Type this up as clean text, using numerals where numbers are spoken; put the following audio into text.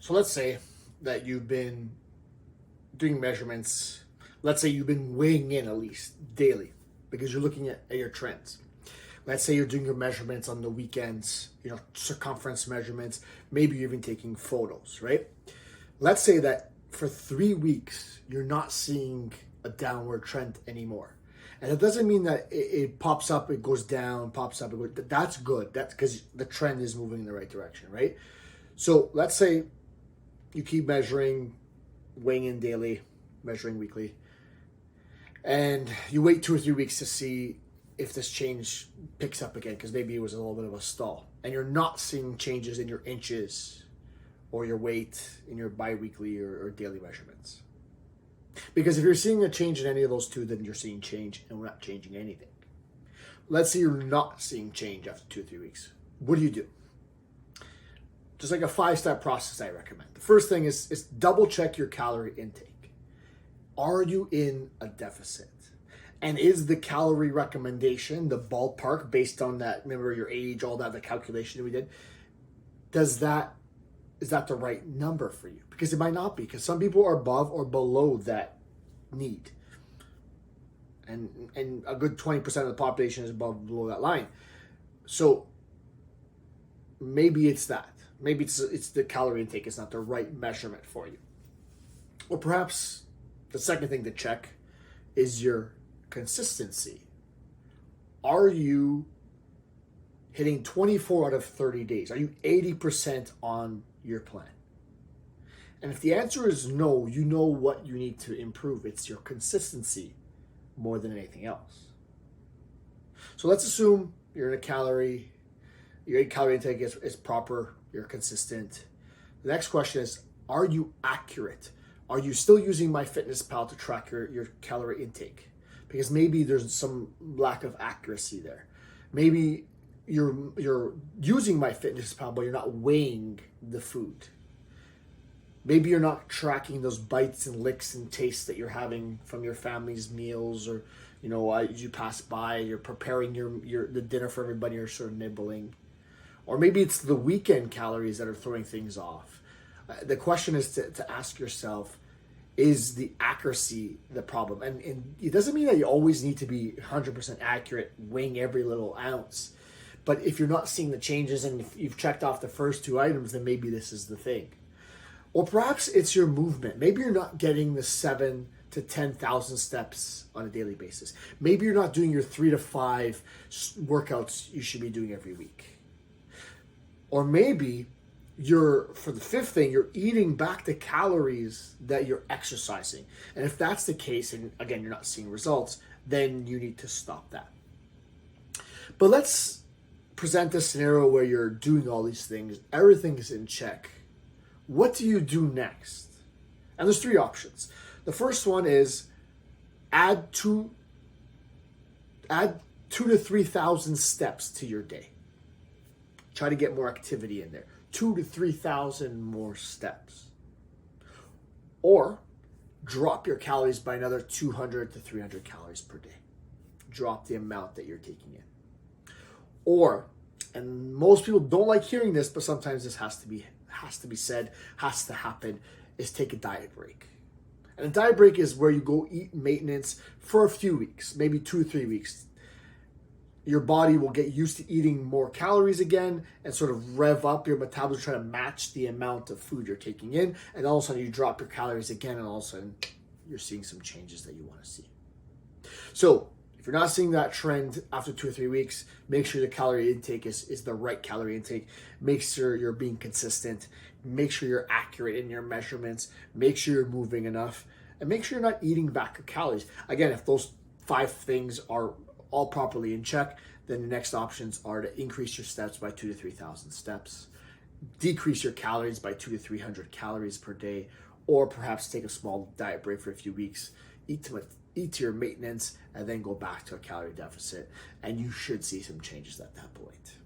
So let's say that you've been doing measurements. Let's say you've been weighing in at least daily because you're looking at your trends. Let's say you're doing your measurements on the weekends, circumference measurements. Maybe you're even taking photos, right? Let's say that for 3 weeks, you're not seeing a downward trend anymore. And it doesn't mean that it pops up, it goes down, pops up, it goes, that's good. That's because the trend is moving in the right direction, right? So let's say you keep measuring, weighing in daily, measuring weekly, and you wait 2 or 3 weeks to see if this change picks up again, because maybe it was a little bit of a stall, and you're not seeing changes in your inches or your weight in your bi-weekly or daily measurements. Because if you're seeing a change in any of those two, then you're seeing change and we're not changing anything. Let's say you're not seeing change after 2 or 3 weeks. What do? Just like a 5-step process I recommend. The first thing is double check your calorie intake. Are you in a deficit? And is the calorie recommendation, the ballpark based on that, remember your age, all that, the calculation that we did, is that the right number for you? Because it might not be, because some people are above or below that need. And a good 20% of the population is above or below that line. So maybe it's that. Maybe it's the calorie intake is not the right measurement for you. Or perhaps the second thing to check is your consistency. Are you hitting 24 out of 30 days? Are you 80% on your plan? And if the answer is no, you know what you need to improve. It's your consistency more than anything else. So let's assume your calorie intake is proper, you're consistent. The next question is, are you accurate? Are you still using MyFitnessPal to track your calorie intake? Because maybe there's some lack of accuracy there. Maybe you're using MyFitnessPal, but you're not weighing the food. Maybe you're not tracking those bites and licks and tastes that you're having from your family's meals, or as you pass by, you're preparing the dinner for everybody, you're sort of nibbling. Or maybe it's the weekend calories that are throwing things off. The question is to ask yourself, is the accuracy the problem? And it doesn't mean that you always need to be 100% accurate, weighing every little ounce. But if you're not seeing the changes and if you've checked off the first 2 items, then maybe this is the thing. Or perhaps it's your movement. Maybe you're not getting the 7,000 to 10,000 steps on a daily basis. Maybe you're not doing your 3 to 5 workouts you should be doing every week. Or maybe for the fifth thing, you're eating back the calories that you're exercising. And if that's the case, and again, you're not seeing results, then you need to stop that. But let's present a scenario where you're doing all these things, everything is in check. What do you do next? And there's 3 options. The first one is add 2 to 3,000 steps to your day. Try to get more activity in there. 2,000 to 3,000 more steps. Or drop your calories by another 200 to 300 calories per day. Drop the amount that you're taking in. Or, and most people don't like hearing this, but sometimes this has to be said, has to happen, is take a diet break. And a diet break is where you go eat maintenance for a few weeks, maybe 2 or 3 weeks. Your body will get used to eating more calories again and sort of rev up your metabolism, trying to match the amount of food you're taking in. And all of a sudden you drop your calories again, and all of a sudden you're seeing some changes that you want to see. So if you're not seeing that trend after 2 or 3 weeks, make sure the calorie intake is the right calorie intake. Make sure you're being consistent. Make sure you're accurate in your measurements. Make sure you're moving enough. And make sure you're not eating back your calories. Again, if those 5 things are all properly in check, then the next options are to increase your steps by 2,000 to 3,000 steps, decrease your calories by 200 to 300 calories per day, or perhaps take a small diet break for a few weeks, eat to your maintenance, and then go back to a calorie deficit. And you should see some changes at that point.